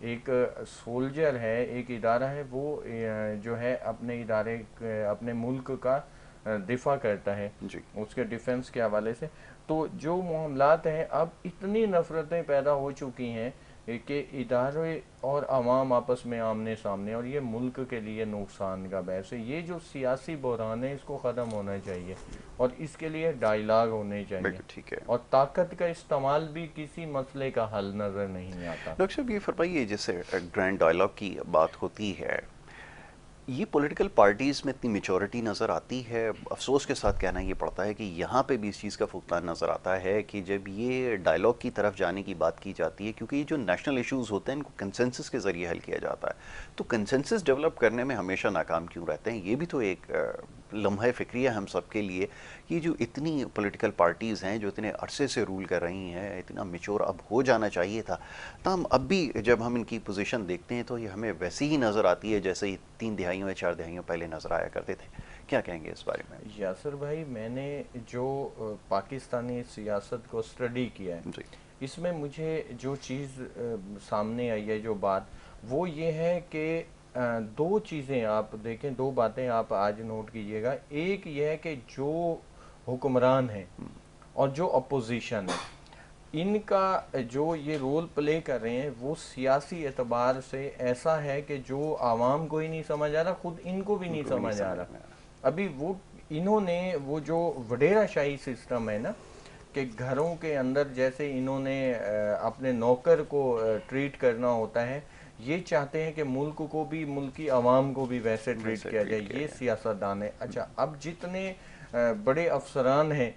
ایک سولجر ہے، ایک ادارہ ہے، وہ جو ہے اپنے ادارے اپنے ملک کا دفاع کرتا ہے جی اس کے ڈیفنس کے حوالے سے. تو جو معاملات ہیں اب اتنی نفرتیں پیدا ہو چکی ہیں کہ ادارے اور عوام آپس میں آمنے سامنے، اور یہ ملک کے لیے نقصان کا باعث ہے. یہ جو سیاسی بحران ہے اس کو ختم ہونا چاہیے اور اس کے لیے ڈائیلاگ ہونے چاہیے، بالکل ٹھیک ہے. اور طاقت کا استعمال بھی کسی مسئلے کا حل نظر نہیں آتا. ڈاکٹر صاحب یہ فرمائیے، جیسے گرینڈ ڈائلاگ کی بات ہوتی ہے، یہ پولیٹیکل پارٹیز میں اتنی میچورٹی نظر آتی ہے؟ افسوس کے ساتھ کہنا یہ پڑتا ہے کہ یہاں پہ بھی اس چیز کا فقدان نظر آتا ہے کہ جب یہ ڈائلاگ کی طرف جانے کی بات کی جاتی ہے، کیونکہ یہ جو نیشنل ایشوز ہوتے ہیں ان کو کنسنسس کے ذریعے حل کیا جاتا ہے، تو کنسنسس ڈیولپ کرنے میں ہمیشہ ناکام کیوں رہتے ہیں؟ یہ بھی تو ایک لمحہ فکری ہے ہم سب کے لیے. یہ جو اتنی پولیٹیکل پارٹیز ہیں جو اتنے عرصے سے رول کر رہی ہیں، اتنا میچور اب ہو جانا چاہیے تھا، تاہم اب بھی جب ہم ان کی پوزیشن دیکھتے ہیں تو یہ ہمیں ویسی ہی نظر آتی ہے جیسے ہی 3 دہائیوں یا 4 دہائیوں پہلے نظر آیا کرتے تھے. کیا کہیں گے اس بارے میں؟ یاسر بھائی، میں نے جو پاکستانی سیاست کو اسٹڈی کیا ہے، جی اس میں مجھے جو چیز سامنے آئی ہے، جو بات وہ یہ ہے کہ دو چیزیں آپ دیکھیں، دو باتیں آپ آج نوٹ کیجئے گا. ایک یہ ہے کہ جو حکمران ہیں اور جو اپوزیشن ہے، ان کا جو یہ رول پلے کر رہے ہیں وہ سیاسی اعتبار سے ایسا ہے کہ جو عوام کو ہی نہیں سمجھ آ رہا، خود ان کو بھی نہیں سمجھ آ رہا. ابھی وہ انہوں نے وہ جو وڈیرا شاہی سسٹم ہے نا، کہ گھروں کے اندر جیسے انہوں نے اپنے نوکر کو ٹریٹ کرنا ہوتا ہے، یہ چاہتے ہیں کہ ملک کو بھی، ملکی عوام کو بھی ویسے ٹریٹ کیا جائے. یہ سیاستدان ہے. اچھا، اب جتنے بڑے افسران ہیں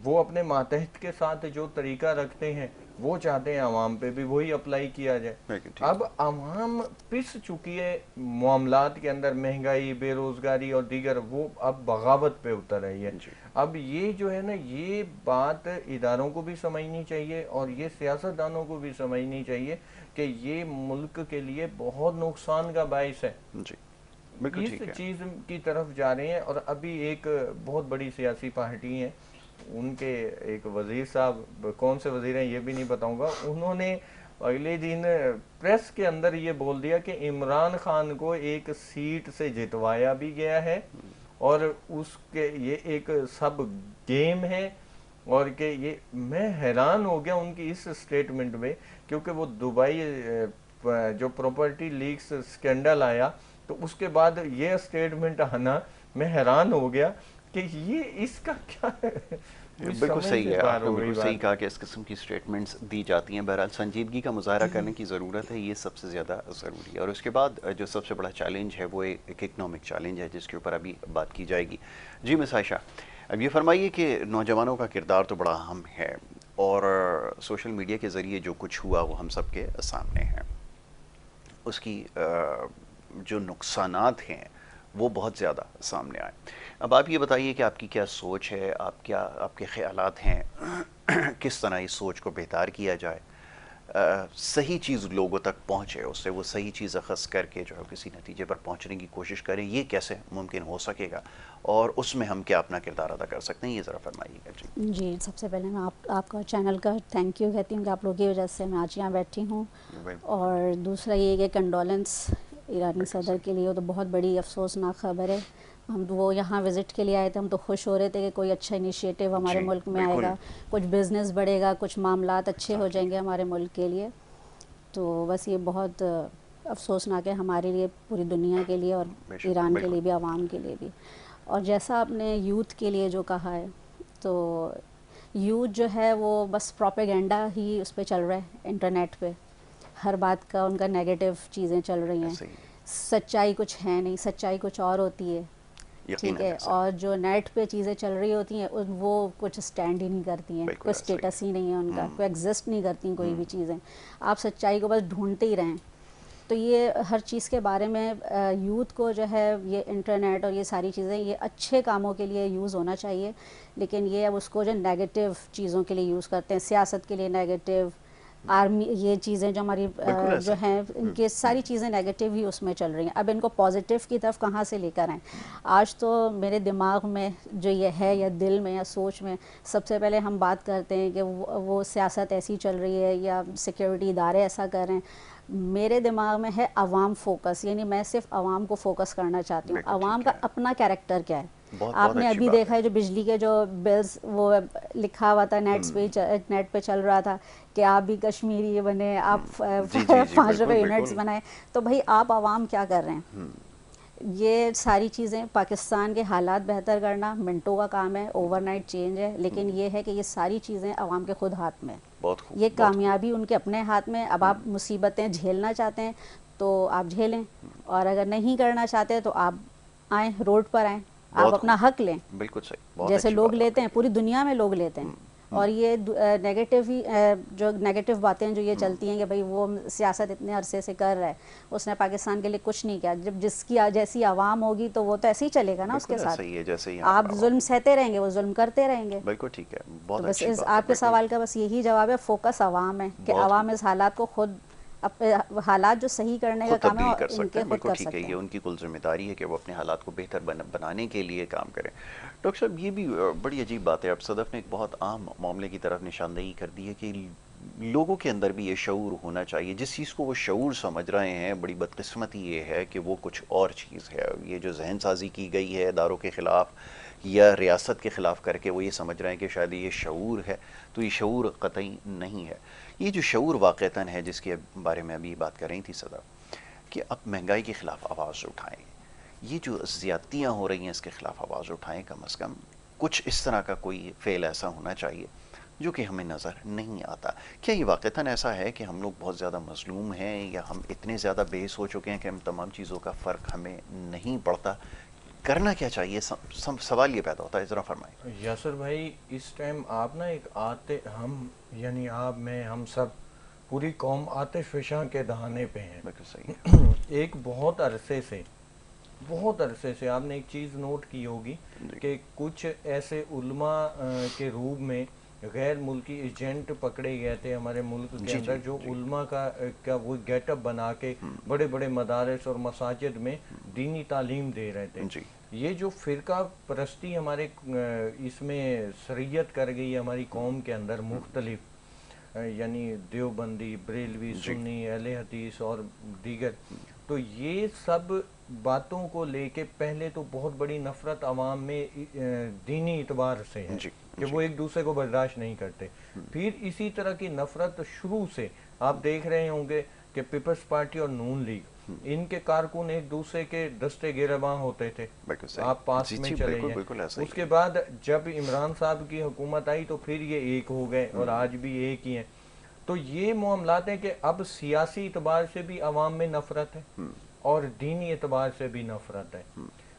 وہ اپنے ماتحت کے ساتھ جو طریقہ رکھتے ہیں وہ چاہتے ہیں عوام پہ بھی وہی اپلائی کیا جائے. اب عوام پس چکی ہے معاملات کے اندر، مہنگائی، بے روزگاری اور دیگر، وہ اب بغاوت پہ اتر رہی ہے. اب یہ جو ہے نا، یہ بات اداروں کو بھی سمجھنی چاہیے اور یہ سیاستدانوں کو بھی سمجھنی چاہیے کہ یہ ملک کے لیے بہت نقصان کا باعث ہے. اس چیز کی طرف جا رہے ہیں. اور ابھی ایک بہت بڑی سیاسی پارٹی ہیں، ان کے ایک وزیر صاحب، کون سے وزیر ہیں یہ بھی نہیں بتاؤں گا، انہوں نے اگلے دن پریس کے اندر یہ بول دیا کہ عمران خان کو ایک سیٹ سے جتوایا بھی گیا ہے اور اس کے یہ ایک سب گیم ہے. اور کہ یہ، میں حیران ہو گیا ان کی اس سٹیٹمنٹ میں، کیونکہ وہ دبئی جو پراپرٹی لیکس سکینڈل آیا تو اس کے بعد یہ سٹیٹمنٹ آنا، میں حیران ہو گیا کہ یہ اس کا کیا ہے. بالکل صحیح ہے، آپ نے بالکل صحیح کہا کہ اس قسم کی سٹیٹمنٹس دی جاتی ہیں. بہرحال سنجیدگی کا مظاہرہ کرنے کی ضرورت ہے، یہ سب سے زیادہ ضروری ہے. اور اس کے بعد جو سب سے بڑا چیلنج ہے وہ ایک اکنامک چیلنج ہے جس کے اوپر ابھی بات کی جائے گی. جی مس عائشہ، اب یہ فرمائیے کہ نوجوانوں کا کردار تو بڑا اہم ہے اور سوشل میڈیا کے ذریعے جو کچھ ہوا وہ ہم سب کے سامنے ہے. اس کی جو نقصانات ہیں وہ بہت زیادہ سامنے آئے. اب آپ یہ بتائیے کہ آپ کی کیا سوچ ہے، آپ کے خیالات ہیں، کس طرح اس سوچ کو بہتر کیا جائے، صحیح چیز لوگوں تک پہنچے، اس سے وہ صحیح چیز اخذ کر کے جو ہے کسی نتیجے پر پہنچنے کی کوشش کریں، یہ کیسے ممکن ہو سکے گا اور اس میں ہم کیا اپنا کردار ادا کر سکتے ہیں، یہ ذرا فرمائیے گا. جی، سب سے پہلے میں آپ کا چینل کا تھینک یو کہتی ہوں کہ آپ لوگوں کی وجہ سے میں آج یہاں بیٹھی ہوں. اور دوسرا یہ کہ کنڈولنس ایرانی صدر کے لیے، وہ تو بہت بڑی افسوسناک خبر ہے. ہم وہ یہاں وزٹ کے لیے آئے تھے، ہم تو خوش ہو رہے تھے کہ کوئی اچھا انیشیٹو ہمارے ملک میں آئے گا، کچھ بزنس بڑھے گا، کچھ معاملات اچھے ہو جائیں گے ہمارے ملک کے لیے. تو بس یہ بہت افسوسناک ہے ہمارے لیے، پوری دنیا کے لیے اور ایران کے لیے بھی، عوام کے لیے بھی. اور جیسا آپ نے یوتھ کے لیے جو کہا ہے، تو یوتھ جو ہے وہ بس پروپیگنڈا ہی اس پہ چل رہا ہے، انٹرنیٹ پہ ہر بات کا ان کا نیگیٹو چیزیں چل رہی ہیں. سچائی کچھ ہے نہیں، سچائی کچھ اور ہوتی ہے، ٹھیک ہے. اور جو نیٹ پہ چیزیں چل رہی ہوتی ہیں وہ کچھ سٹینڈ ہی نہیں کرتی ہیں، کوئی سٹیٹس ہی نہیں ہے ان کا، کوئی ایگزسٹ نہیں کرتی کوئی بھی چیزیں. آپ سچائی کو بس ڈھونڈتے ہی رہیں. تو یہ ہر چیز کے بارے میں یوتھ کو جو ہے یہ انٹرنیٹ اور یہ ساری چیزیں یہ اچھے کاموں کے لیے یوز ہونا چاہیے، لیکن یہ اب اس کو جو نیگیٹو چیزوں کے لیے یوز کرتے ہیں، سیاست کے لیے نیگیٹو، آرمی، یہ چیزیں جو ہماری جو ہیں ان کی ساری چیزیں نیگیٹو ہی اس میں چل رہی ہیں. اب ان کو پازیٹیو کی طرف کہاں سے لے کر آئیں؟ آج تو میرے دماغ میں جو یہ ہے یا دل میں یا سوچ میں، سب سے پہلے ہم بات کرتے ہیں کہ وہ سیاست ایسی چل رہی ہے یا سیکیورٹی ادارے ایسا کر رہے ہیں. میرے دماغ میں ہے عوام فوکس، یعنی میں صرف عوام کو فوکس کرنا چاہتی ہوں. عوام کا اپنا کیریکٹر کیا ہے؟ آپ نے ابھی دیکھا ہے جو بجلی کے جو بلز وہ لکھا ہوا تھا نیٹ پہ چل رہا تھا کہ آپ بھی کشمیری بنے، آپ 5 روپے یونٹس بنائیں. تو بھائی آپ عوام کیا کر رہے ہیں؟ یہ ساری چیزیں، پاکستان کے حالات بہتر کرنا منٹوں کا کام ہے، اوور نائٹ چینج ہے، لیکن یہ ہے کہ یہ ساری چیزیں عوام کے خود ہاتھ میں، یہ کامیابی ان کے اپنے ہاتھ میں. اب آپ مصیبتیں جھیلنا چاہتے ہیں تو آپ جھیلیں، اور اگر نہیں کرنا چاہتے تو آپ آئیں، روڈ پر آئیں، آپ اپنا حق لیں. بالکل صحیح، جیسے لوگ لیتے ہیں، پوری دنیا میں لوگ لیتے ہیں. اور یہ نیگیٹو ہی جو نیگیٹو باتیں جو یہ چلتی ہیں کہ بھئی وہ سیاست اتنے عرصے سے کر رہا ہے، اس نے پاکستان کے لیے کچھ نہیں کیا. جب جس کی جیسی عوام ہوگی تو وہ تو ایسے ہی چلے گا نا اس کے ساتھ. آپ ظلم سہتے رہیں گے، وہ ظلم کرتے رہیں گے. بالکل ٹھیک ہے، تو بس آپ کے سوال کا بس یہی جواب ہے، فوکس عوام ہے کہ عوام اس حالات کو خود، حالات جو صحیح کرنے کا کام ہے ان کے خود کر سکتے ہیں. یہ ان کی کل ذمہ داری ہے کہ وہ اپنے حالات کو بہتر بنانے کے لیے کام کریں. ڈاکٹر صاحب یہ بھی بڑی عجیب بات ہے، اب صدف نے ایک بہت عام معاملے کی طرف نشاندہی کر دی ہے کہ لوگوں کے اندر بھی یہ شعور ہونا چاہیے. جس چیز کو وہ شعور سمجھ رہے ہیں، بڑی بدقسمتی یہ ہے کہ وہ کچھ اور چیز ہے. یہ جو ذہن سازی کی گئی ہے اداروں کے خلاف یا ریاست کے خلاف کر کے، وہ یہ سمجھ رہے ہیں کہ شاید یہ شعور ہے، تو یہ شعور قطعی نہیں ہے. یہ جو شعور واقعتاً ہے جس کے بارے میں ابھی بات کر رہی تھی صدف، کہ اب مہنگائی کے خلاف آواز اٹھائیں، یہ جو زیادتیاں ہو رہی ہیں اس کے خلاف آواز اٹھائیں. کم از کم کچھ اس طرح کا کوئی فعل ایسا ہونا چاہیے جو کہ ہمیں نظر نہیں آتا. کیا یہ واقعتاً ایسا ہے کہ ہم لوگ بہت زیادہ مظلوم ہیں، یا ہم اتنے زیادہ بحث ہو چکے ہیں کہ ہم تمام چیزوں کا فرق ہمیں نہیں پڑتا؟ کرنا کیا چاہیے؟ سوال یہ پیدا ہوتا ہے، ذرا فرمائیں. یاسر بھائی، اس ٹائم آپ نا ایک ہم یعنی آپ، میں، ہم سب، پوری قوم آتش فشاں کے دہانے پہ ہیں. بالکل صحیح. ایک بہت عرصے سے آپ نے ایک چیز نوٹ کی ہوگی کہ کچھ ایسے علماء کے روپ میں غیر ملکی ایجنٹ پکڑے گئے تھے ہمارے ملک کے اندر، جو علماء کا وہ گیٹ اپ بنا کے بڑے بڑے مدارس اور مساجد میں دینی تعلیم دے رہے تھے. یہ جو فرقہ پرستی ہمارے اس میں سریت کر گئی ہے ہماری قوم کے اندر، مختلف، یعنی دیوبندی، بریلوی، سنی، اہل حدیث اور دیگر، تو یہ سب باتوں کو لے کے پہلے تو بہت بڑی نفرت عوام میں دینی اعتبار سے ہے کہ وہ ایک دوسرے کو برداشت نہیں کرتے. پھر اسی طرح کی نفرت شروع سے آپ دیکھ رہے ہوں گے کہ پیپلز پارٹی اور نون لیگ، ان کے کارکن ایک دوسرے کے دستے گرباں ہوتے تھے. آپ پاس میں چلے جائیں. اس کے بعد جب عمران صاحب کی حکومت آئی تو پھر یہ ایک ہو گئے اور آج بھی ایک ہی ہیں. تو یہ معاملات ہیں کہ اب سیاسی اعتبار سے بھی عوام میں نفرت ہے اور دینی اعتبار سے بھی نفرت ہے.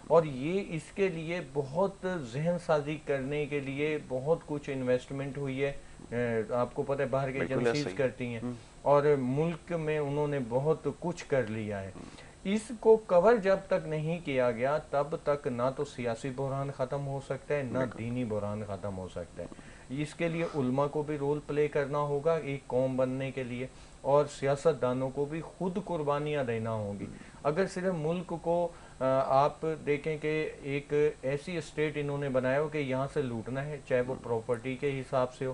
اور یہ اس کے لیے بہت ذہن سازی کرنے کے لیے بہت کچھ انویسٹمنٹ ہوئی ہے. آپ کو پتہ ہے باہر کے ایجنسیز کرتی ہیں، اور ملک میں انہوں نے بہت کچھ کر لیا ہے. اس کو کور جب تک نہیں کیا گیا تب تک نہ تو سیاسی بحران ختم ہو سکتا ہے، نہ دینی بحران ختم ہو سکتا ہے. اس کے لیے علماء کو بھی رول پلے کرنا ہوگا ایک قوم بننے کے لیے، اور سیاست دانوں کو بھی خود قربانیاں دینا ہوں گی. اگر صرف ملک کو آپ دیکھیں کہ ایک ایسی اسٹیٹ انہوں نے بنایا ہو کہ یہاں سے لوٹنا ہے، چاہے وہ پراپرٹی کے حساب سے ہو،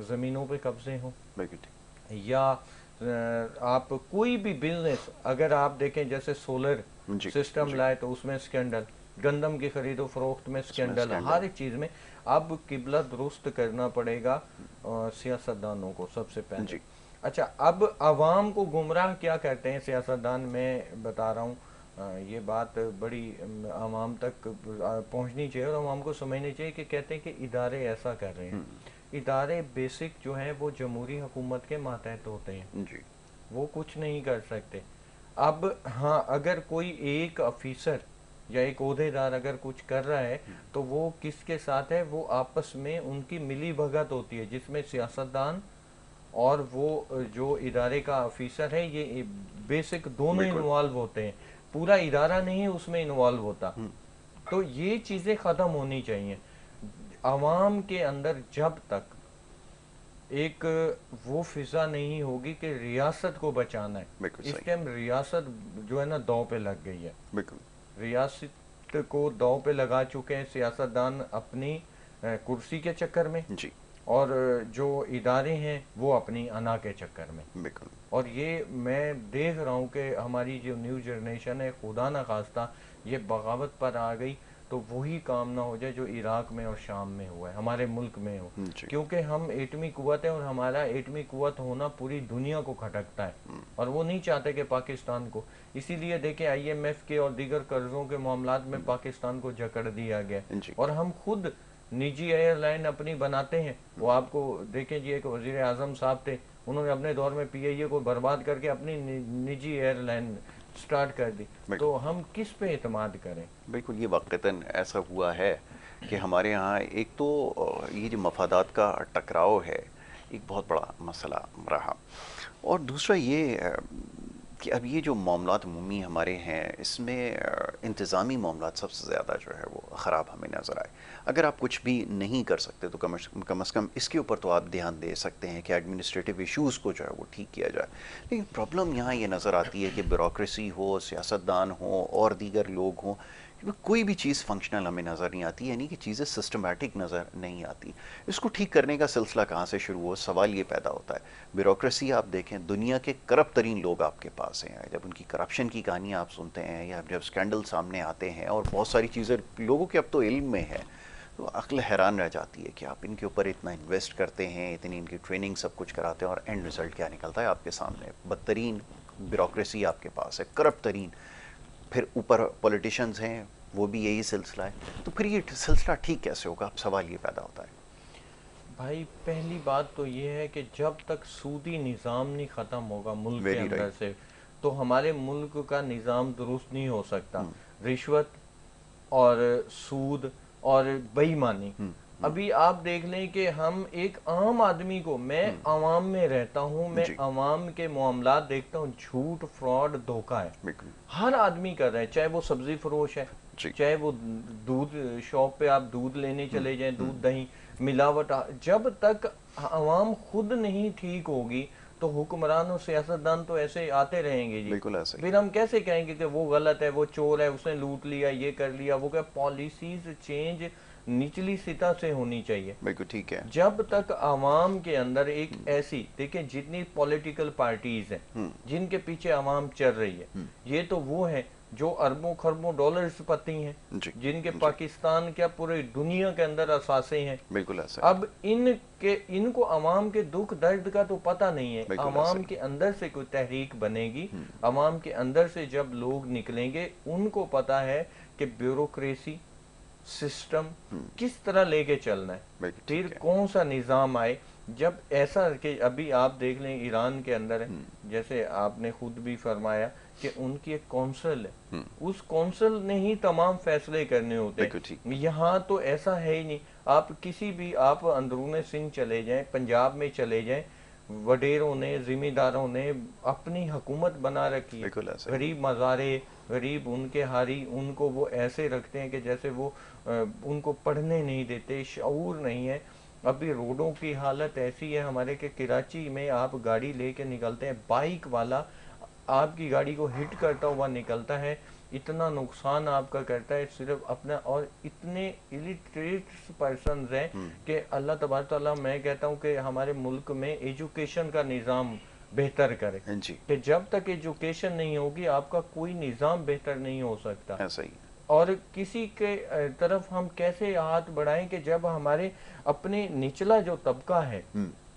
زمینوں پہ قبضے ہوں، یا آپ کوئی بھی بزنس، اگر آپ دیکھیں جیسے سولر سسٹم لائے تو اس میں سکینڈل، گندم کی خرید و فروخت میں سکینڈل، ہر ایک چیز میں اب قبلہ درست کرنا پڑے گا سیاستدانوں کو سب سے پہلے. اچھا، اب عوام کو گمراہ کیا کرتے ہیں سیاستدان؟ میں بتا رہا ہوں، یہ بات بڑی عوام تک پہنچنی چاہیے اور عوام کو سمجھنی چاہیے کہ کہتے ہیں کہ ادارے ایسا کر رہے ہیں. ادارے بیسک جو ہیں وہ جمہوری حکومت کے ماتحت ہوتے ہیں، وہ کچھ نہیں کر سکتے. اب ہاں، اگر کوئی ایک افیسر یا ایک عہدے دار اگر کچھ کر رہا ہے تو وہ کس کے ساتھ ہے؟ وہ آپس میں ان کی ملی بھگت ہوتی ہے، جس میں سیاستدان اور وہ جو ادارے کا افیسر ہے، یہ بیسک دونوں انوالو ہوتے ہیں. پورا ادارہ نہیں اس میں انوالو ہوتا. تو یہ چیزیں ختم ہونی چاہیے. عوام کے اندر جب تک ایک وہ فضا نہیں ہوگی کہ ریاست کو بچانا ہے. اس ٹائم ریاست جو ہے نا داؤ پہ لگ گئی ہے. بالکل ریاست کو داؤ پہ لگا چکے ہیں سیاستدان اپنی کرسی کے چکر میں جی, اور جو ادارے ہیں وہ اپنی انا کے چکر میں. بالکل. اور یہ میں دیکھ رہا ہوں کہ ہماری جو نیو جنریشن ہے خدا نہ خواستہ یہ بغاوت پر آ گئی تو وہی کام نہ ہو جائے جو عراق میں اور شام میں ہوا ہے, ہمارے ملک میں ہو. کیونکہ ہم ایٹمی قوت ہے اور ہمارا ایٹمی قوت ہونا پوری دنیا کو کھٹکتا ہے اور وہ نہیں چاہتے کہ پاکستان کو. اسی لیے دیکھیں آئی ایم ایف کے اور دیگر قرضوں کے معاملات میں پاکستان کو جکڑ دیا گیا, اور ہم خود نجی ایئر لائن اپنی بناتے ہیں. وہ آپ کو دیکھیں جی ایک وزیر اعظم صاحب تھے, انہوں نے اپنے دور میں پی آئی اے کو برباد کر کے اپنی نجی ایئر لائن سٹارٹ کر دی. تو ہم کس پہ اعتماد کریں؟ بالکل یہ واقعتاً ایسا ہوا ہے کہ ہمارے ہاں ایک تو یہ جو مفادات کا ٹکراؤ ہے ایک بہت بڑا مسئلہ رہا, اور دوسرا یہ کہ اب یہ جو معاملات عمومی ہمارے ہیں اس میں انتظامی معاملات سب سے زیادہ جو ہے وہ خراب ہمیں نظر آئے. اگر آپ کچھ بھی نہیں کر سکتے تو کم از کم اس کے اوپر تو آپ دھیان دے سکتے ہیں کہ ایڈمنسٹریٹو ایشوز کو جو ہے وہ ٹھیک کیا جائے. لیکن پرابلم یہاں یہ نظر آتی ہے کہ بیوروکریسی ہو, سیاستدان ہوں اور دیگر لوگ ہوں, کوئی بھی چیز فنکشنل ہمیں نظر نہیں آتی, یعنی کہ چیزیں سسٹمیٹک نظر نہیں آتی. اس کو ٹھیک کرنے کا سلسلہ کہاں سے شروع ہو, سوال یہ پیدا ہوتا ہے. بیوروکریسی آپ دیکھیں, دنیا کے کرپٹ ترین لوگ آپ کے پاس ہیں. جب ان کی کرپشن کی کہانیاں آپ سنتے ہیں یا جب اسکینڈل سامنے آتے ہیں اور بہت ساری چیزیں لوگوں کے اب تو علم میں ہے, تو عقل حیران رہ جاتی ہے کہ آپ ان کے اوپر اتنا انویسٹ کرتے ہیں, اتنی ان کی ٹریننگ سب کچھ کراتے ہیں, اور اینڈ ریزلٹ کیا نکلتا ہے آپ کے سامنے؟ بدترین بیوروکریسی آپ کے پاس ہے, کرپٹ ترین. پھر اوپر پولیٹیشنز ہیں, وہ بھی یہی سلسلہ ہے. تو پھر یہ سلسلہ ٹھیک کیسے ہوگا؟ سوال یہ پیدا ہوتا ہے. بھائی پہلی بات تو یہ ہے کہ جب تک سودی نظام نہیں ختم ہوگا ملک کے اندر سے تو ہمارے ملک کا نظام درست نہیں ہو سکتا. رشوت اور سود اور بے ایمانی, ابھی آپ دیکھ لیں کہ ہم ایک عام آدمی کو, میں عوام میں رہتا ہوں, میں عوام کے معاملات دیکھتا ہوں, جھوٹ فراڈ دھوکہ ہے ہر آدمی کر رہا ہے. چاہے وہ سبزی فروش ہے, چاہے وہ دودھ شاپ پہ آپ دودھ لینے چلے جائیں, دودھ دہی ملاوٹ. جب تک عوام خود نہیں ٹھیک ہوگی تو حکمران اور سیاستدان تو ایسے آتے رہیں گے جی. پھر ہم کیسے کہیں گے کہ وہ غلط ہے, وہ چور ہے, اس نے لوٹ لیا, یہ کر لیا, وہ کہ پالیسیز چینج نچلی سطح سے ہونی چاہیے. بالکل ٹھیک ہے. جب تک عوام کے اندر ایک ایسی, دیکھیں جتنی پولیٹیکل پارٹیز ہیں جن کے پیچھے عوام چل رہی ہے, یہ تو وہ ہیں جو اربوں خربوں ڈالرز پتی ہیں, جن کے پاکستان کیا پورے دنیا کے اندر اثاثے ہیں. بالکل ایسا. اب ان کو عوام کے دکھ درد کا تو پتہ نہیں ہے. عوام کے اندر سے کوئی تحریک بنے گی, عوام کے اندر سے جب لوگ نکلیں گے ان کو پتہ ہے کہ بیوروکریسی سسٹم کس طرح لے کے چلنا ہے, پھر کون سا نظام آئے. جب ایسا کہ ابھی آپ دیکھ لیں ایران کے اندر ہے, جیسے آپ نے خود بھی فرمایا کہ ان کی ایک کونسل ہے, اس کونسل نے ہی تمام فیصلے کرنے ہوتے ہیں. یہاں تو ایسا ہے ہی نہیں. آپ کسی بھی آپ اندرون سندھ چلے جائیں, پنجاب میں چلے جائیں, وڈیروں نے ذمہ داروں نے اپنی حکومت بنا رکھی ہے. غریب مزارے, غریب ان کے ہاری, ان کو وہ ایسے رکھتے ہیں کہ جیسے وہ ان کو پڑھنے نہیں دیتے, شعور نہیں ہے. ابھی روڈوں کی حالت ایسی ہے ہمارے کہ کراچی میں آپ گاڑی لے کے نکلتے ہیں, بائک والا آپ کی گاڑی کو ہٹ کرتا ہوا نکلتا ہے, اتنا نقصان آپ کا کرتا ہے صرف اپنا. اور اتنے الٹریٹ پرسنز ہیں کہ اللہ تبارک تعالیٰ, میں کہتا ہوں کہ ہمارے ملک میں ایجوکیشن کا نظام بہتر کرے, کہ جب تک ایجوکیشن نہیں ہوگی آپ کا کوئی نظام بہتر نہیں ہو سکتا. اور کسی کے طرف ہم کیسے ہاتھ بڑھائیں کہ جب ہمارے اپنے نچلا جو طبقہ ہے,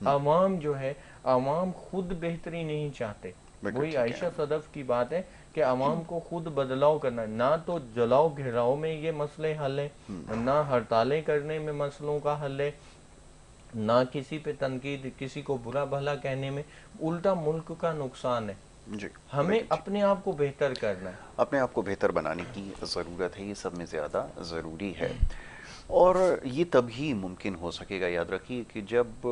عوام جو ہے, عوام خود بہتری نہیں چاہتے. وہی عائشہ صدف کی بات ہے کہ عوام کو خود بدلاؤ کرنا ہے. نہ تو جلاؤ گھیراؤ میں یہ مسئلے حل ہیں, نہ ہڑتالیں کرنے میں مسئلوں کا حل ہے, نہ کسی پہ تنقید, کسی کو برا بھلا کہنے میں. الٹا ملک کا نقصان ہے. ہمیں اپنے آپ کو بہتر کرنا ہے, اپنے آپ کو بہتر بنانے کی ضرورت ہے, یہ سب میں زیادہ ضروری ہے. اور یہ تبھی ممکن ہو سکے گا, یاد رکھیے, کہ جب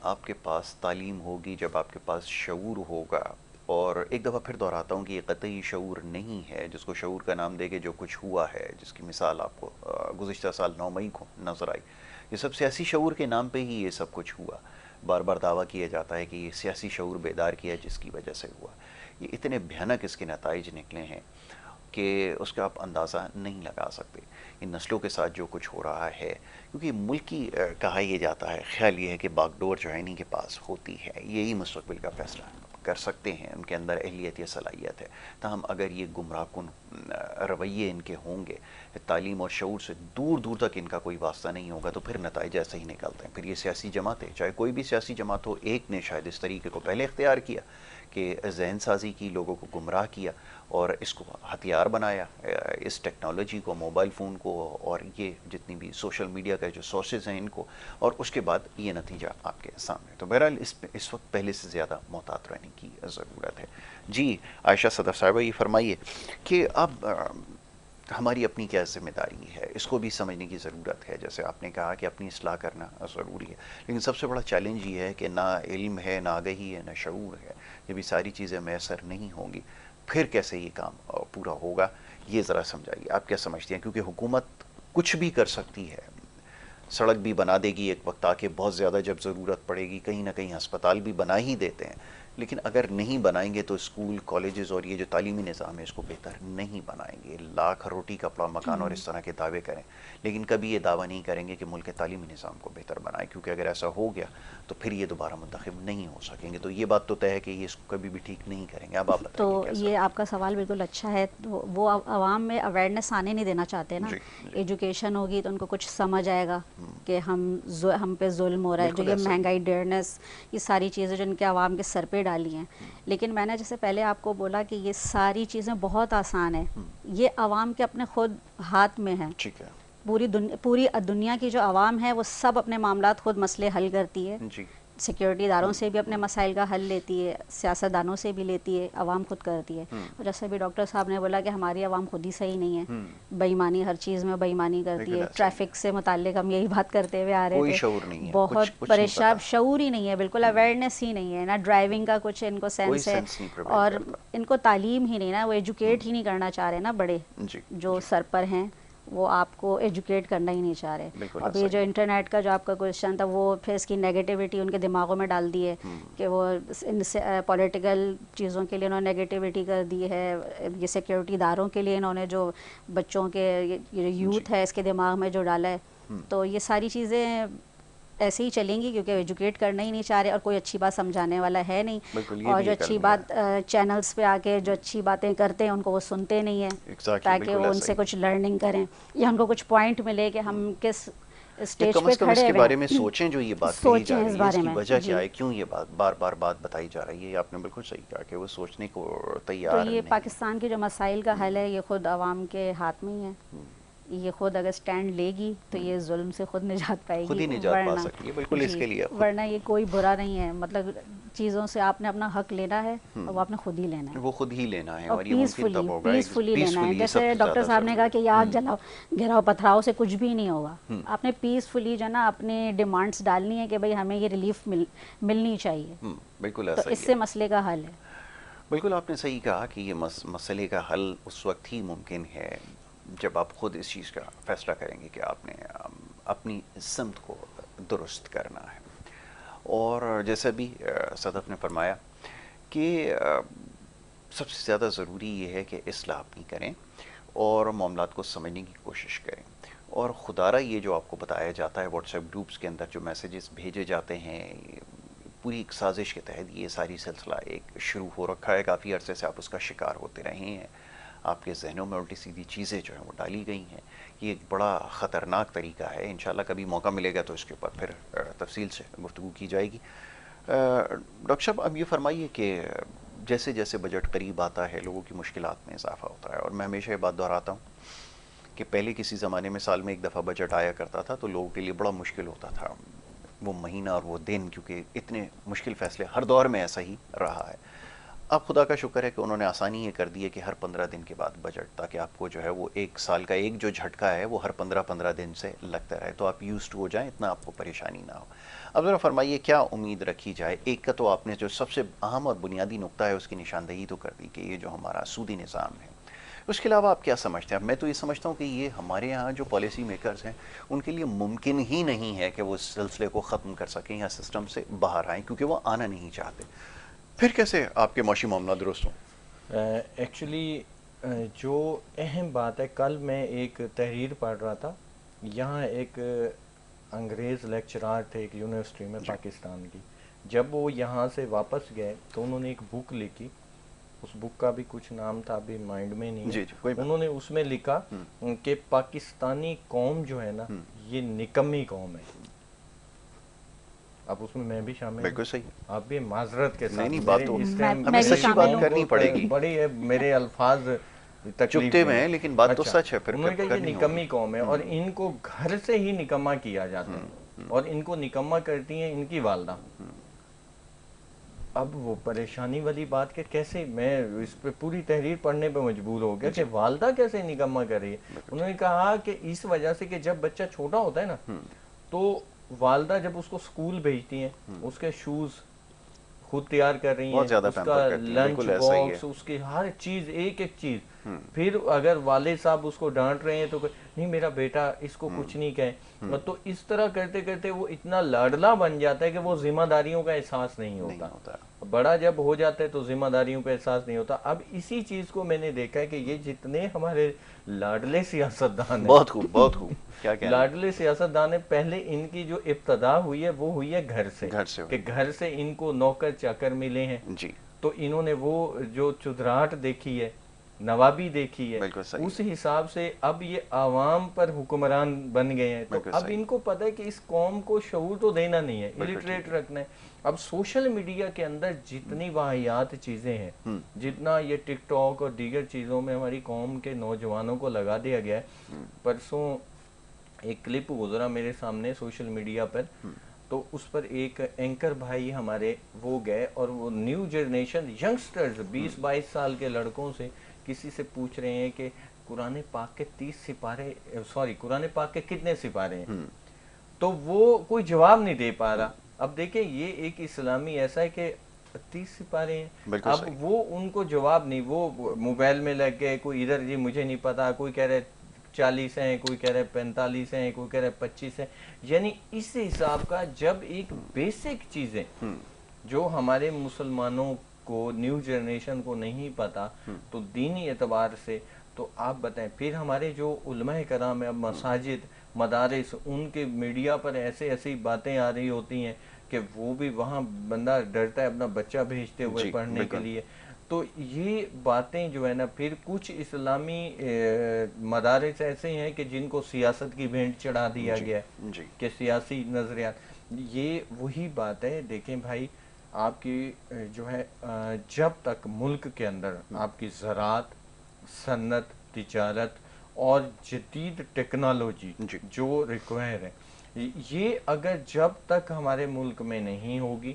آپ کے پاس تعلیم ہوگی, جب آپ کے پاس شعور ہوگا. اور ایک دفعہ پھر دہراتا ہوں کہ یہ قطعی شعور نہیں ہے جس کو شعور کا نام دے کے جو کچھ ہوا ہے, جس کی مثال آپ کو گزشتہ سال 9 مئی کو نظر آئی. یہ سب سیاسی شعور کے نام پہ ہی یہ سب کچھ ہوا. بار بار دعویٰ کیا جاتا ہے کہ یہ سیاسی شعور بیدار کیا جس کی وجہ سے ہوا. یہ اتنے بھیانک اس کے نتائج نکلے ہیں کہ اس کا آپ اندازہ نہیں لگا سکتے. ان نسلوں کے ساتھ جو کچھ ہو رہا ہے، کیونکہ ملک کی کہا یہ جاتا ہے، خیال یہ ہے کہ باغ ڈور جو ہے انہیں کے پاس ہوتی ہے، یہی مستقبل کا فیصلہ کر سکتے ہیں، ان کے اندر اہلیت یا صلاحیت ہے. تاہم اگر یہ گمراہ کن رویے ان کے ہوں گے، تعلیم اور شعور سے دور دور تک ان کا کوئی واسطہ نہیں ہوگا، تو پھر نتائج ایسے ہی نکلتے ہیں. پھر یہ سیاسی جماعتیں، چاہے کوئی بھی سیاسی جماعت ہو، ایک نے شاید اس طریقے کو پہلے اختیار کیا کہ ذہن سازی کی، لوگوں کو گمراہ کیا اور اس کو ہتھیار بنایا، اس ٹیکنالوجی کو، موبائل فون کو اور یہ جتنی بھی سوشل میڈیا کا جو سورسز ہیں ان کو، اور اس کے بعد یہ نتیجہ آپ کے سامنے. تو بہرحال اس وقت پہلے سے زیادہ محتاط رہنے کی ضرورت ہے. جی عائشہ صدف صاحبہ، یہ فرمائیے کہ اب ہماری اپنی کیا ذمہ داری ہے، اس کو بھی سمجھنے کی ضرورت ہے. جیسے آپ نے کہا کہ اپنی اصلاح کرنا ضروری ہے، لیکن سب سے بڑا چیلنج یہ ہے کہ نہ علم ہے، نہ آگہی ہے، نہ شعور ہے. جب یہ ساری چیزیں میسر نہیں ہوں گی، پھر کیسے یہ کام پورا ہوگا؟ یہ ذرا سمجھائیے، آپ کیا سمجھتے ہیں؟ کیونکہ حکومت کچھ بھی کر سکتی ہے، سڑک بھی بنا دے گی ایک وقت، تاکہ بہت زیادہ جب ضرورت پڑے گی کہیں نہ کہیں ہسپتال بھی بنا ہی دیتے ہیں، لیکن اگر نہیں بنائیں گے تو اسکول، کالجز اور یہ جو تعلیمی نظام ہے اس کو بہتر نہیں بنائیں گے. لاکھ روٹی کپڑا مکان اور اس طرح کے دعوے کریں، لیکن کبھی یہ دعویٰ نہیں کریں گے کہ ملک کے تعلیمی نظام کو بہتر بنائیں، کیونکہ اگر ایسا ہو گیا تو پھر یہ دوبارہ منتخب نہیں ہو سکیں گے. تو یہ بات تو طے ہے کہ یہ اس کو کبھی بھی ٹھیک نہیں کریں گے. اب آپ تو بتائیے. یہ آپ کا سوال بالکل اچھا ہے. وہ عوام میں اویئرنیس آنے نہیں دینا چاہتے نا. ایجوکیشن ہوگی تو ان کو کچھ سمجھ آئے گا کہ ہم پہ ظلم ہو رہا ہے. جو یہ مہنگائی، ڈیئرنیس، یہ ساری چیزیں جو ان کے عوام کے سر پہ ڈالی ہیں. لیکن میں نے جیسے پہلے آپ کو بولا کہ یہ ساری چیزیں بہت آسان ہیں، یہ عوام کے اپنے خود ہاتھ میں ہیں. پوری دنیا کی جو عوام ہے وہ سب اپنے معاملات خود مسئلے حل کرتی ہے. سیکیورٹی اداروں سے بھی اپنے مسائل کا حل لیتی ہے، سیاستدانوں سے بھی لیتی ہے، عوام خود کرتی ہے. اور جیسے بھی ڈاکٹر صاحب نے بولا کہ ہماری عوام خود ہی صحیح نہیں ہے، بےایمانی، ہر چیز میں بےایمانی کرتی ہے. ٹریفک سے متعلق ہم یہی بات کرتے ہوئے آ رہے تھے، بہت پریشان، شعور ہی نہیں ہے، بالکل اویئرنیس ہی نہیں ہے. نہ ڈرائیونگ کا کچھ ان کو سینس ہے، اور ان کو تعلیم ہی نہیں نا، وہ ایجوکیٹ ہی نہیں کرنا چاہ رہے نا. بڑے جو سر پر ہیں وہ آپ کو ایجوکیٹ کرنا ہی نہیں چاہ رہے. اب یہ جو انٹرنیٹ کا جو آپ کا کویشچن تھا، وہ پھر اس کی نیگیٹیوٹی ان کے دماغوں میں ڈال دی ہے کہ وہ ان سے پولیٹیکل چیزوں کے لیے انہوں نے نیگیٹیوٹی کر دی ہے. یہ سیکیورٹی اداروں کے لیے انہوں نے جو بچوں کے یوتھ ہے اس کے دماغ میں جو ڈالا ہے. تو یہ ساری چیزیں ایسے ہی چلیں گی کیونکہ ایجوکیٹ کرنا ہی نہیں چاہ رہے اور کوئی اچھی بات سمجھانے والا ہے نہیں. اور جو اچھی بات چینلز پہ آ کے جو اچھی باتیں کرتے ہیں ان کو وہ سنتے نہیں ہیں تاکہ وہ ان سے کچھ لرننگ کریں یا ان کو کچھ پوائنٹ ملے کہ ہم کس اسٹیج پہ کھڑے اس کے بارے میں سوچیں. جو یہ بات کہی جا رہی ہے اس کی وجہ کیا ہے، کیوں یہ بات بار بات بتائی جا رہی ہے؟ آپ نے بالکل صحیح کہا کہ وہ سوچنے کو تیار نہیں. تو یہ پاکستان کے جو مسائل کا حل ہے یہ خود عوام کے ہاتھ میں ہی ہے. یہ خود اگر سٹینڈ لے گی تو یہ ظلم سے خود نجات پائے گی، خود ہی نجات پا سکتی ہے. بالکل اس کے لیے ورنہ یہ کوئی برا نہیں ہے. مطلب چیزوں سے آپ نے اپنا حق لینا ہے اور وہ آپ نے خود ہی لینا ہے، وہ خود ہی لینا ہے اور پیسفلی لینا ہے. جیسے ڈاکٹر صاحب نے کہا کہ یہ آگ جلاؤ، گھراؤ پتھراؤ سے کچھ بھی نہیں ہوگا. آپ نے پیسفلی جو ہے نا اپنے ڈیمانڈس ڈالنی ہے کہ بھئی ہمیں یہ ریلیف ملنی چاہیے. بالکل تو اس سے مسئلے کا حل ہے. بالکل آپ نے صحیح کہا کہ یہ مسئلے کا حل اس وقت ہی ممکن ہے جب آپ خود اس چیز کا فیصلہ کریں گے کہ آپ نے اپنی سمت کو درست کرنا ہے. اور جیسا بھی صدف نے فرمایا کہ سب سے زیادہ ضروری یہ ہے کہ اصلاح اپنی کریں اور معاملات کو سمجھنے کی کوشش کریں. اور خدارہ یہ جو آپ کو بتایا جاتا ہے واٹس ایپ گروپس کے اندر جو میسیجز بھیجے جاتے ہیں، پوری ایک سازش کے تحت یہ ساری سلسلہ ایک شروع ہو رکھا ہے. کافی عرصے سے آپ اس کا شکار ہوتے رہے ہیں، آپ کے ذہنوں میں الٹی سیدھی چیزیں جو ہیں وہ ڈالی گئی ہیں. یہ ایک بڑا خطرناک طریقہ ہے. انشاءاللہ کبھی موقع ملے گا تو اس کے اوپر پھر تفصیل سے گفتگو کی جائے گی. ڈاکٹر صاحب اب یہ فرمائیے کہ جیسے جیسے بجٹ قریب آتا ہے لوگوں کی مشکلات میں اضافہ ہوتا ہے، اور میں ہمیشہ یہ بات دہراتا ہوں کہ پہلے کسی زمانے میں سال میں ایک دفعہ بجٹ آیا کرتا تھا تو لوگوں کے لیے بڑا مشکل ہوتا تھا وہ مہینہ اور وہ دن، کیونکہ اتنے مشکل فیصلے ہر دور میں ایسا ہی رہا ہے. اب خدا کا شکر ہے کہ انہوں نے آسانی یہ کر دی ہے کہ ہر 15 دن کے بعد بجٹ، تاکہ آپ کو جو ہے وہ ایک سال کا ایک جو جھٹکا ہے وہ ہر 15 دن سے لگتا رہے، تو آپ یوزڈ ہو جائیں، اتنا آپ کو پریشانی نہ ہو. اب ذرا فرمائیے کیا امید رکھی جائے؟ ایک کا تو آپ نے جو سب سے اہم اور بنیادی نقطہ ہے اس کی نشاندہی تو کر دی کہ یہ جو ہمارا سودی نظام ہے اس کے علاوہ آپ کیا سمجھتے ہیں؟ میں تو یہ سمجھتا ہوں کہ یہ ہمارے یہاں جو پالیسی میکرز ہیں ان کے لیے ممکن ہی نہیں ہے کہ وہ اس سلسلے کو ختم کر سکیں یا سسٹم سے باہر آئیں، کیونکہ وہ آنا نہیں چاہتے. پھر کیسے آپ کے معاشی معاملات درست ہوں؟ ایکچولی جو اہم بات ہے، کل میں ایک تحریر پڑھ رہا تھا، یہاں ایک انگریز لیکچرار تھے ایک یونیورسٹی میں پاکستان کی. جب وہ یہاں سے واپس گئے تو انہوں نے ایک بک لکھی، اس بک کا بھی کچھ نام تھا، ابھی مائنڈ میں نہیں ہے. انہوں نے اس میں لکھا کہ پاکستانی قوم جو ہے نا یہ نکمی قوم ہے. اب اس میں بھی شامل ہوں. بالکل صحیح. آپ بھی معذرت کے ساتھ ہمیں سچی بات کرنی پڑے گی. بڑی ہے میرے الفاظ چپتے میں ہیں، لیکن بات تو سچ ہے. پھر انہوں نے کہا یہ نکمی قوم ہے اور ان کو گھر سے ہی نکما کیا جاتا ہے اور ان کو نکما کرتی ہیں ان کی والدہ. اب وہ پریشانی والی بات کہ کیسے، میں اس پہ پوری تحریر پڑھنے پہ مجبور ہو گیا کہ والدہ کیسے نکما کر رہی ہے. انہوں نے کہا کہ اس وجہ سے کہ جب بچہ چھوٹا ہوتا ہے نا تو والدہ جب اس کو سکول بھیجتی ہیں، اس کے شوز خود تیار کر رہی ہیں، اس کا لنچ باکس، اس کی ہر چیز، ایک ایک چیز. پھر اگر والد صاحب اس کو ڈانٹ رہے ہیں تو نہیں میرا بیٹا اس کو کچھ نہیں کہیں. تو اس طرح کرتے کرتے وہ اتنا لاڈلا بن جاتا ہے کہ وہ ذمہ داریوں کا احساس نہیں ہوتا. بڑا جب ہو جاتا ہے تو ذمہ داریوں کا احساس نہیں ہوتا. اب اسی چیز کو میں نے دیکھا ہے کہ یہ جتنے ہمارے لاڈلے سیاستدان ہیں، بہت خوب بہت خوب، کیا کہنا لاڈلے سیاستدان ہیں، پہلے ان کی جو ابتدا ہوئی ہے وہ ہوئی ہے گھر سے، کہ گھر سے ان کو نوکر چاکر ملے ہیں جی. تو انہوں نے وہ جو چودراہٹ دیکھی ہے، نوابی دیکھی ہے، اس حساب سے اب یہ عوام پر حکمران بن گئے ہیں. تو اب ان کو پتہ ہے کہ اس قوم کو شعور تو دینا نہیں ہے، الٹریٹ رکھنا ہے. اب سوشل میڈیا کے اندر جتنی واحیات چیزیں ہیں، جتنا یہ ٹک ٹاک اور دیگر چیزوں میں ہماری قوم کے نوجوانوں کو لگا دیا گیا ہے. پرسوں ایک کلپ گزرا میرے سامنے سوشل میڈیا پر، تو اس پر ایک اینکر بھائی ہمارے وہ گئے اور وہ نیو جنریشن ینگسٹرز 20-22 سال کے لڑکوں سے کسی سے پوچھ رہے ہیں کہ قرآن پاک کے 30 سپارے، قرآن پاک کے کتنے سپارے ہیں؟ تو وہ کوئی جواب نہیں دے پا رہا. اب دیکھیں یہ ایک اسلامی ایسا ہے کہ 30 سپارے ہیں. اب وہ ان کو جواب نہیں، وہ موبائل میں لگ گئے، کوئی ادھر جی مجھے نہیں پتا، کوئی کہہ رہے 40 ہیں، کوئی کہہ رہے 45 ہیں، کوئی کہہ رہے 25 ہیں. یعنی اس حساب کا جب ایک بیسک چیزیں جو ہمارے مسلمانوں کو، نیو جنریشن کو نہیں پتا، تو دینی اعتبار سے تو آپ بتائیں. پھر ہمارے جو علماء کرام ہیں، اب مساجد، مدارس، ان کے میڈیا پر ایسے ایسی باتیں آ رہی ہوتی ہیں کہ وہ بھی وہاں بندہ ڈرتا ہے اپنا بچہ بھیجتے ہوئے پڑھنے کے لیے. تو یہ باتیں جو ہے نا، پھر کچھ اسلامی مدارس ایسے ہیں کہ جن کو سیاست کی بھینٹ چڑھا دیا گیا ہے کہ سیاسی نظریات. یہ وہی بات ہے. دیکھیں بھائی، آپ کی جو ہے جب تک ملک کے اندر آپ کی زراعت، صنعت، تجارت اور جدید ٹیکنالوجی جو ریکوائر ہے، یہ اگر جب تک ہمارے ملک میں نہیں ہوگی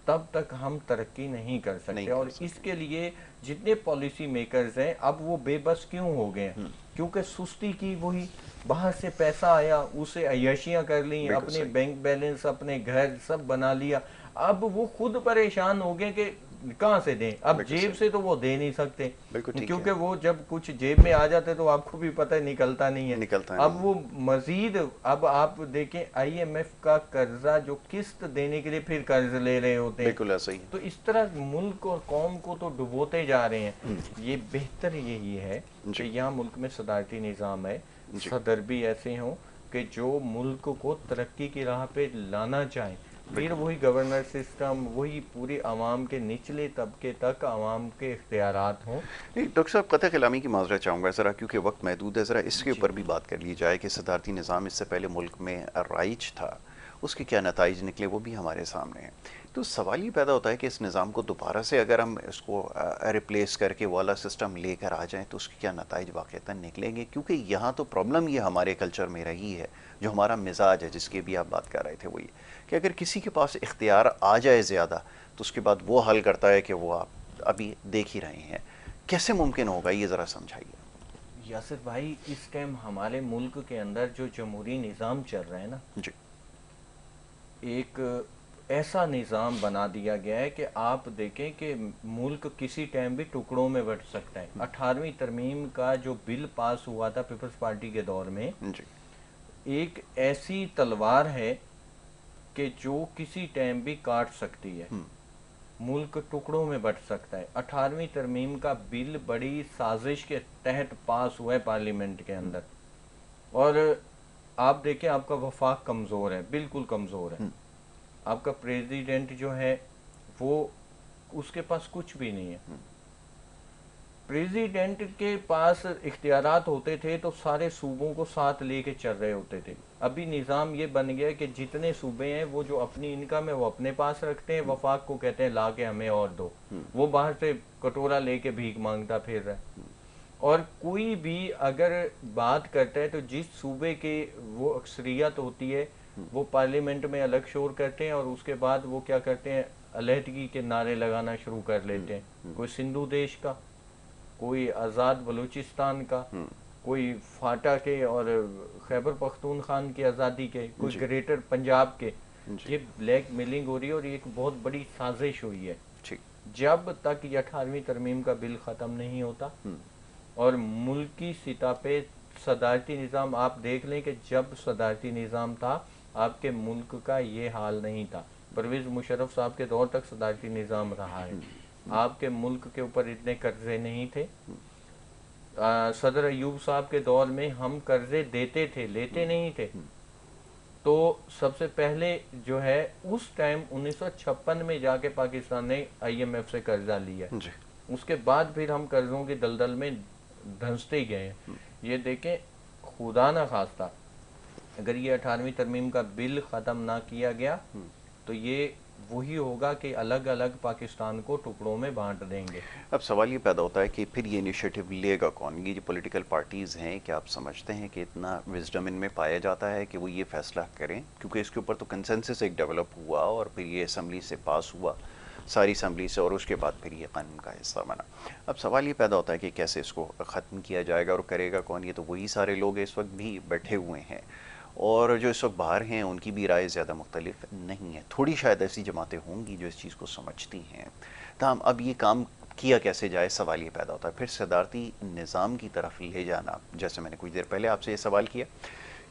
تب تک ہم ترقی نہیں کر سکتے. اور اس کے لیے جتنے پالیسی میکرز ہیں اب وہ بے بس کیوں ہو گئے ہیں؟ کیونکہ سستی کی، وہی باہر سے پیسہ آیا، اسے عیاشیاں کر لیں، اپنے بینک بیلنس، اپنے گھر سب بنا لیا. اب وہ خود پریشان ہو گئے کہ کہاں سے دیں. اب جیب سے تو وہ دے نہیں سکتے، کیونکہ وہ جب کچھ جیب میں آ جاتے تو آپ کو بھی پتہ ہے نکلتا نہیں ہے. اب وہ مزید، اب آپ دیکھیں آئی ایم ایف کا قرضہ جو قسط دینے کے لیے پھر قرض لے رہے ہوتے ہیں. تو اس طرح ملک اور قوم کو تو ڈبوتے جا رہے ہیں. یہ بہتر یہی ہے کہ یہاں ملک میں صدارتی نظام ہے، صدر بھی ایسے ہوں کہ جو ملک کو ترقی کی راہ پہ لانا چاہیں. پھر وہی گورنر سسٹم، وہی پوری عوام کے نچلے طبقے تک عوام کے اختیارات ہوں. ڈاکٹر صاحب قطع کلامی کی معذرت چاہوں گا ذرا، کیونکہ وقت محدود ہے. ذرا اس کے اوپر بھی بات کر لی جائے کہ صدارتی نظام اس سے پہلے ملک میں رائج تھا، اس کے کیا نتائج نکلے وہ بھی ہمارے سامنے ہیں. تو سوال یہ پیدا ہوتا ہے کہ اس نظام کو دوبارہ سے اگر ہم اس کو ریپلیس کر کے والا سسٹم لے کر آ جائیں تو اس کے کیا نتائج واقعتاً نکلیں گے؟ کیونکہ یہاں تو پرابلم یہ ہمارے کلچر میں رہی ہے، جو ہمارا مزاج ہے جس کی بھی آپ بات کر رہے تھے، وہی کہ اگر کسی کے پاس اختیار آ جائے زیادہ تو اس کے بعد وہ حل کرتا ہے کہ وہ آپ ابھی دیکھ ہی رہے ہیں. کیسے ممکن ہوگا یہ ذرا سمجھائیے. یاسر بھائی، اس ٹائم ہمارے ملک کے اندر جو جمہوری نظام چل رہا ہے نا، ایک ایسا نظام بنا دیا گیا ہے کہ آپ دیکھیں کہ ملک کسی ٹائم بھی ٹکڑوں میں بٹ سکتا ہے. 18ویں ترمیم کا جو بل پاس ہوا تھا پیپلز پارٹی کے دور میں, ایک ایسی تلوار ہے کہ جو کسی ٹائم بھی کاٹ سکتی ہے, ملک ٹکڑوں میں بٹ سکتا ہے. 18ویں ترمیم کا بل بڑی سازش کے تحت پاس ہوا ہے پارلیمنٹ کے اندر, اور آپ دیکھیں آپ کا وفاق کمزور ہے, بالکل کمزور ہے. آپ کا پریزیڈنٹ جو ہے وہ اس کے پاس کچھ بھی نہیں ہے. پریزیڈنٹ کے پاس اختیارات ہوتے تھے تو سارے صوبوں کو ساتھ لے کے چل رہے ہوتے تھے. ابھی نظام یہ بن گیا کہ جتنے صوبے ہیں وہ جو اپنی انکم ہے وہ اپنے پاس رکھتے ہیں, وفاق کو کہتے ہیں لا کے ہمیں اور دو. وہ باہر سے کٹورا لے کے بھیک مانگتا پھر رہا ہے. اور کوئی بھی اگر بات کرتا ہے تو جس صوبے کی وہ اکثریت ہوتی ہے وہ پارلیمنٹ میں الگ شور کرتے ہیں, اور اس کے بعد وہ کیا کرتے ہیں, علیحدگی کے نعرے لگانا شروع کر لیتے ہیں. کوئی سندھو دیش کا, کوئی آزاد بلوچستان کا, کوئی فاٹا کے اور خیبر پختونخوان کی آزادی کے, کوئی گریٹر پنجاب کے. یہ بلیک میلنگ ہو رہی ہے اور یہ ایک بہت بڑی سازش ہوئی ہے. جب تک یہ 18ویں ترمیم کا بل ختم نہیں ہوتا اور ملکی سطح پہ صدارتی نظام, آپ دیکھ لیں کہ جب صدارتی نظام تھا آپ کے ملک کا یہ حال نہیں تھا. پرویز مشرف صاحب کے دور تک صدارتی نظام رہا ہے. آپ کے ملک کے اوپر اتنے قرضے نہیں تھے. صدر ایوب صاحب کے دور میں ہم قرضے دیتے تھے, لیتے نہیں تھے. تو سب سے پہلے جو ہے اس ٹائم 1956 میں جا کے پاکستان نے IMF سے قرضہ لیا. اس کے بعد پھر ہم قرضوں کی دلدل میں دھنستے گئے ہیں. یہ دیکھیں خدا نہ خواستہ اگر یہ 18ویں ترمیم کا بل ختم نہ کیا گیا تو یہ وہی ہوگا کہ الگ الگ پاکستان کو ٹکڑوں میں بانٹ دیں گے. اب سوال یہ پیدا ہوتا ہے کہ پھر یہ انیشیٹو لے گا کون؟ یہ جو پولیٹیکل پارٹیز ہیں, کیا آپ سمجھتے ہیں کہ اتنا وزڈم ان میں پایا جاتا ہے کہ وہ یہ فیصلہ کریں؟ کیونکہ اس کے اوپر تو کنسنسس ایک ڈیولپ ہوا اور پھر یہ اسمبلی سے پاس ہوا, ساری اسمبلی سے, اور اس کے بعد پھر یہ قانون کا حصہ بنا. اب سوال یہ پیدا ہوتا ہے کہ کیسے اس کو ختم کیا جائے گا اور کرے گا کون؟ یہ تو وہی سارے لوگ اس وقت بھی بیٹھے ہوئے ہیں, اور جو اس وقت باہر ہیں ان کی بھی رائے زیادہ مختلف نہیں ہے. تھوڑی شاید ایسی جماعتیں ہوں گی جو اس چیز کو سمجھتی ہیں. تاہم اب یہ کام کیا کیسے جائے, سوال یہ پیدا ہوتا ہے. پھر صدارتی نظام کی طرف لے جانا, جیسے میں نے کچھ دیر پہلے آپ سے یہ سوال کیا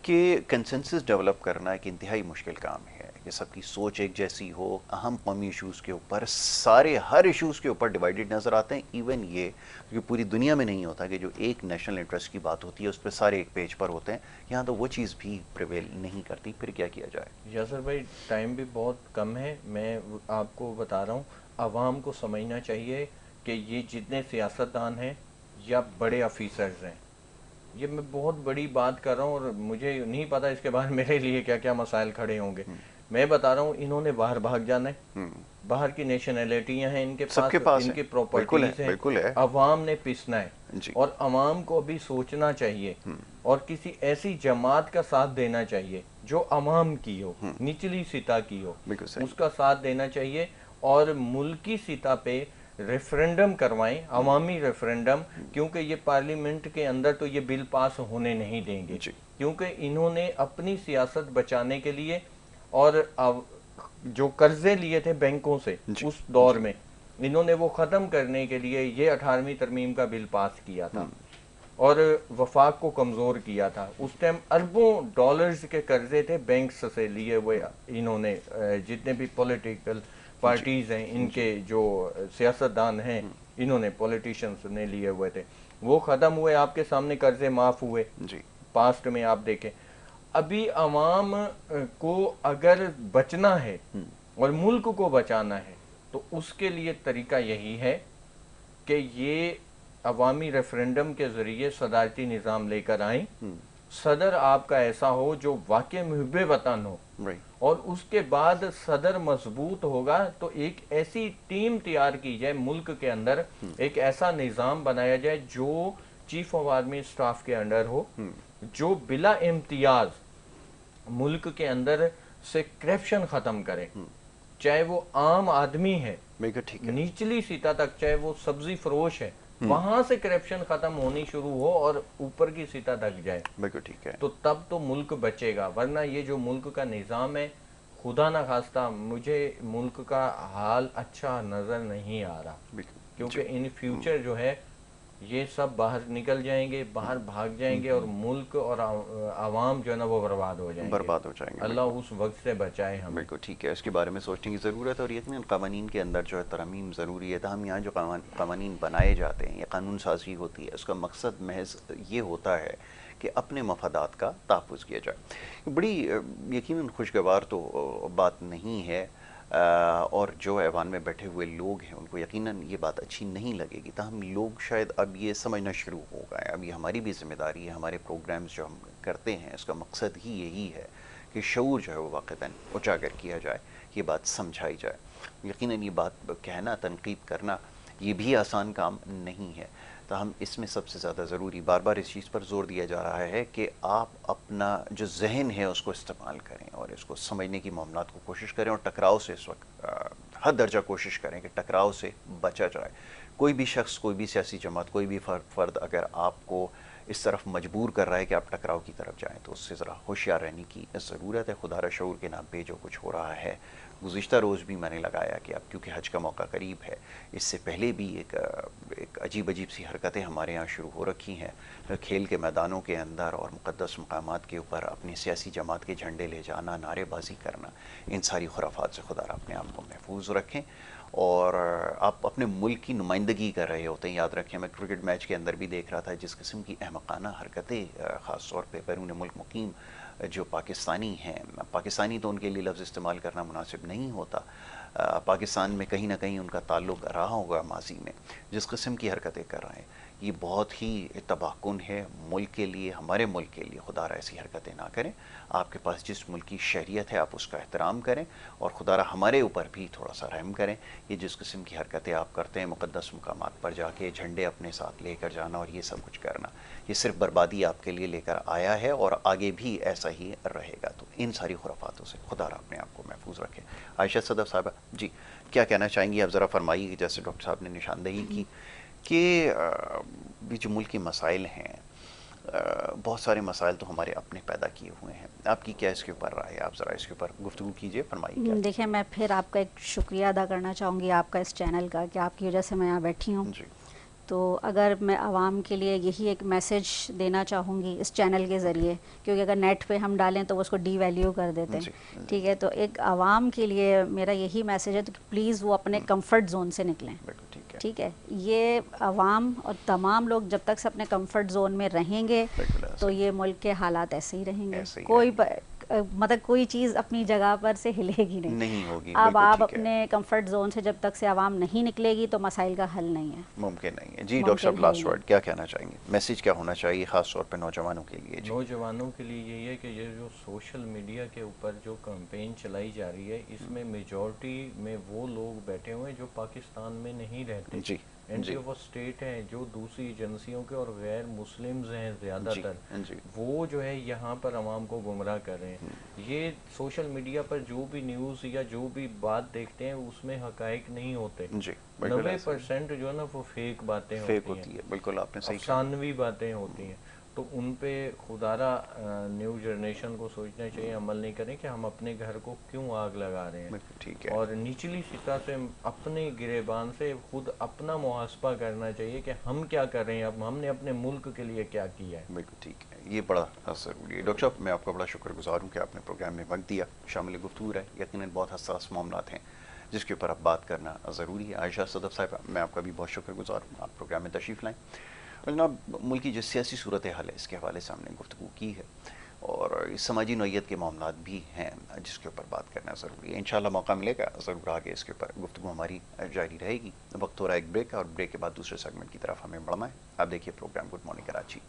کہ کنسنسس ڈیولپ کرنا ایک انتہائی مشکل کام ہے, کہ سب کی سوچ ایک جیسی ہو. اہم قومی ایشوز کے اوپر سارے ہر ایشوز کے اوپر ڈیوائیڈڈ نظر آتے ہیں. ایون یہ کیونکہ پوری دنیا میں نہیں ہوتا کہ جو ایک نیشنل انٹرسٹ کی بات ہوتی ہے اس پہ سارے ایک پیج پر ہوتے ہیں. یہاں تو وہ چیز بھی پریویل نہیں کرتی. پھر کیا کیا جائے؟ یاسر بھائی ٹائم بھی بہت کم ہے. میں آپ کو بتا رہا ہوں, عوام کو سمجھنا چاہیے کہ یہ جتنے سیاستدان ہیں یا بڑے آفیسرز ہیں, یہ میں بہت بڑی بات کر رہا ہوں اور مجھے نہیں پتا اس کے بعد میرے لیے کیا کیا مسائل کھڑے ہوں گے. میں بتا رہا ہوں انہوں نے باہر بھاگ جانا ہے, باہر کی نیشنلٹیاں ہیں ان کے پاس, ان کی پراپرٹیز ہیں, عوام نے پسنا ہے. اور عوام کو بھی سوچنا چاہیے اور کسی ایسی جماعت کا ساتھ دینا چاہیے جو عوام کی ہو, نچلی سطح کی ہو, اس کا ساتھ دینا چاہیے. اور ملکی سطح پہ ریفرنڈم کروائیں, عوامی ریفرنڈم, کیونکہ یہ پارلیمنٹ کے اندر تو یہ بل پاس ہونے نہیں دیں گے, کیونکہ انہوں نے اپنی سیاست بچانے کے لیے اور جو قرضے لیے تھے بینکوں سے اس دور میں انہوں نے وہ ختم کرنے کے لیے یہ 18ویں ترمیم کا بل پاس کیا تھا اور وفاق کو کمزور کیا تھا. اس ٹائم اربوں ڈالرز کے قرضے تھے بینکس سے لیے ہوئے. انہوں نے جتنے بھی پولیٹیکل پارٹیز ہیں, ان کے جو سیاستدان ہیں, انہوں نے پولیٹیشنز نے لیے ہوئے تھے, وہ ختم ہوئے. آپ کے سامنے قرضے معاف ہوئے پاسٹ میں. آپ دیکھیں ابھی عوام کو اگر بچنا ہے اور ملک کو بچانا ہے تو اس کے لیے طریقہ یہی ہے کہ یہ عوامی ریفرنڈم کے ذریعے صدارتی نظام لے کر آئیں. صدر آپ کا ایسا ہو جو واقع محب وطن ہو, اور اس کے بعد صدر مضبوط ہوگا تو ایک ایسی ٹیم تیار کی جائے ملک کے اندر, ایک ایسا نظام بنایا جائے جو چیف آف آرمی اسٹاف کے انڈر ہو, جو بلا امتیاز ملک کے اندر سے کرپشن ختم کرے. چاہے وہ عام آدمی ہے نیچلی سطح تک, چاہے وہ سبزی فروش ہے, وہاں سے کرپشن ختم ہونی شروع ہو اور اوپر کی سطح تک جائے, تو تب تو ملک بچے گا. ورنہ یہ جو ملک کا نظام ہے خدا نہ خواستہ مجھے ملک کا حال اچھا نظر نہیں آ رہا، کیونکہ ان فیوچر جو ہے یہ سب باہر نکل جائیں گے، باہر بھاگ جائیں گے، اور ملک اور عوام جو ہے نا وہ برباد ہو جائیں گے. اللہ اس وقت سے بچائے ہمیں. بالکل ٹھیک ہے، اس کے بارے میں سوچنے کی ضرورت ہے، اور یقیناً قوانین کے اندر جو ہے ترمیم ضروری ہے. تاہم یہاں جو قوانین بنائے جاتے ہیں یا قانون سازی ہوتی ہے، اس کا مقصد محض یہ ہوتا ہے کہ اپنے مفادات کا تحفظ کیا جائے. بڑی یقیناً خوشگوار تو بات نہیں ہے، اور جو ایوان میں بیٹھے ہوئے لوگ ہیں ان کو یقیناً یہ بات اچھی نہیں لگے گی. تاہم لوگ شاید اب یہ سمجھنا شروع ہو گئے ہیں. اب یہ ہماری بھی ذمہ داری ہے، ہمارے پروگرامز جو ہم کرتے ہیں اس کا مقصد ہی یہی ہے کہ شعور جو ہے وہ واقعتاً اجاگر کیا جائے، یہ بات سمجھائی جائے. یقیناً یہ بات کہنا، تنقید کرنا یہ بھی آسان کام نہیں ہے. تاہم اس میں سب سے زیادہ ضروری، بار بار اس چیز پر زور دیا جا رہا ہے کہ آپ اپنا جو ذہن ہے اس کو استعمال کریں اور اس کو سمجھنے کی معاملات کو کوشش کریں، اور ٹکراؤ سے اس وقت حد درجہ کوشش کریں کہ ٹکراؤ سے بچا جائے. کوئی بھی شخص، کوئی بھی سیاسی جماعت، کوئی بھی فرد اگر آپ کو اس طرف مجبور کر رہا ہے کہ آپ ٹکراؤ کی طرف جائیں تو اس سے ذرا ہوشیار رہنے کی ضرورت ہے. خدا را شعور کے نام پہ جو کچھ ہو رہا ہے، گزشتہ روز بھی میں نے لگایا کہ اب کیونکہ حج کا موقع قریب ہے، اس سے پہلے بھی ایک عجیب سی حرکتیں ہمارے ہاں شروع ہو رکھی ہیں. کھیل کے میدانوں کے اندر اور مقدس مقامات کے اوپر اپنی سیاسی جماعت کے جھنڈے لے جانا، نعرے بازی کرنا، ان ساری خرافات سے خدا را اپنے آپ کو محفوظ رکھیں. اور آپ اپنے ملک کی نمائندگی کر رہے ہوتے ہیں. یاد رکھیں، میں کرکٹ میچ کے اندر بھی دیکھ رہا تھا جس قسم کی احمقانہ حرکتیں خاص طور پہ بیرون ملک مقیم جو پاکستانی ہیں، پاکستانی تو ان کے لیے لفظ استعمال کرنا مناسب نہیں ہوتا، پاکستان میں کہیں نہ کہیں ان کا تعلق رہا ہوگا ماضی میں، جس قسم کی حرکتیں کر رہے ہیں یہ بہت ہی تباہ کن ہے ملک کے لیے، ہمارے ملک کے لیے. خدا را ایسی حرکتیں نہ کریں. آپ کے پاس جس ملک کی شہریت ہے آپ اس کا احترام کریں، اور خدا را ہمارے اوپر بھی تھوڑا سا رحم کریں. یہ جس قسم کی حرکتیں آپ کرتے ہیں، مقدس مقامات پر جا کے جھنڈے اپنے ساتھ لے کر جانا اور یہ سب کچھ کرنا، یہ صرف بربادی آپ کے لیے لے کر آیا ہے اور آگے بھی ایسا ہی رہے گا. تو ان ساری خرافاتوں سے خدا را اپنے آپ کو محفوظ رکھے. عائشہ صدف صاحبہ جی کیا کہنا چاہیں گی؟ آپ ذرا فرمائیے، جیسے ڈاکٹر صاحب نے نشاندہی کی کہ بھی جو ملک کے مسائل ہیں، بہت سارے مسائل تو ہمارے اپنے پیدا کیے ہوئے ہیں. آپ کی کیا اس کے اوپر رائے ہے؟ آپ ذرا اس کے اوپر گفتگو کیجئے، فرمائیے. دیکھیں، میں پھر آپ کا ایک شکریہ ادا کرنا چاہوں گی آپ کا اس چینل کا، کہ آپ کی وجہ سے میں یہاں بیٹھی ہوں. جی تو اگر میں عوام کے لیے یہی ایک میسج دینا چاہوں گی اس چینل کے ذریعے، کیونکہ اگر نیٹ پہ ہم ڈالیں تو وہ اس کو ڈی ویلیو کر دیتے ہیں، ٹھیک ہے؟ تو ایک عوام کے لیے میرا یہی میسج ہے کہ پلیز وہ اپنے کمفرٹ زون سے نکلیں. ٹھیک ہے، یہ عوام اور تمام لوگ جب تک سے اپنے کمفرٹ زون میں رہیں گے تو یہ ملک کے حالات ایسے ہی رہیں گے. مطلب کوئی چیز اپنی جگہ پر سے ہلے گی نہیں ہوگی. اب آپ اپنے کمفرٹ زون سے جب تک سے عوام نہیں نکلے گی تو مسائل کا حل نہیں ہے، ممکن نہیں ہے. جی ڈاکٹر صاحب، لاسٹ ورڈ کیا کہنا چاہیں گے؟ میسیج کیا ہونا چاہیے خاص طور پہ نوجوانوں کے لیے؟ نوجوانوں کے لیے یہی ہے کہ یہ جو سوشل میڈیا کے اوپر جو کمپین چلائی جا رہی ہے، اس میں میجورٹی میں وہ لوگ بیٹھے ہوئے ہیں جو پاکستان میں نہیں رہتے، اینٹی آف اسٹیٹ ہیں، جو دوسری ایجنسیوں کے اور غیر مسلمز ہیں زیادہ تر، وہ جو ہے یہاں پر عوام کو گمراہ کر رہے ہیں. یہ سوشل میڈیا پر جو بھی نیوز یا جو بھی بات دیکھتے ہیں اس میں حقائق نہیں ہوتے. 90% جو ہے نا وہ فیک باتیں ہوتی ہیں، بالکل آپ نے صحیح کہا، افسانوی باتیں ہوتی ہیں. تو ان پہ خدا را نیو جنریشن کو سوچنا چاہیے، عمل نہیں کریں کہ ہم اپنے گھر کو کیوں آگ لگا رہے ہیں. اور نچلی سطح سے اپنے گریبان سے خود اپنا محاسبہ کرنا چاہیے کہ ہم کیا کر رہے ہیں، اب ہم نے اپنے ملک کے لیے کیا کیا ہے. بالکل ٹھیک ہے، یہ بڑا ضروری ہے. ڈاکٹر صاحب، میں آپ کا بڑا شکر گزار ہوں کہ آپ نے پروگرام میں وقت دیا. شامل گفتگو ہے، یقیناً بہت حساس معاملات ہیں جس کے اوپر اب بات کرنا ضروری ہے. عائشہ صدف صاحبہ، میں آپ کا بھی بہت شکر گزار ہوں، آپ پروگرام میں تشریف لائیں. جناب، ملک کی جو سیاسی صورتحال ہے اس کے حوالے سے ہم نے گفتگو کی ہے، اور سماجی نوعیت کے معاملات بھی ہیں جس کے اوپر بات کرنا ضروری ہے. انشاءاللہ موقع ملے گا ضرور آگے اس کے اوپر گفتگو ہماری جاری رہے گی. وقت ہو رہا ہے ایک بریک، اور بریک کے بعد دوسرے سیگمنٹ کی طرف ہمیں بڑھنا ہے. آپ دیکھیے پروگرام گڈ مارننگ کراچی.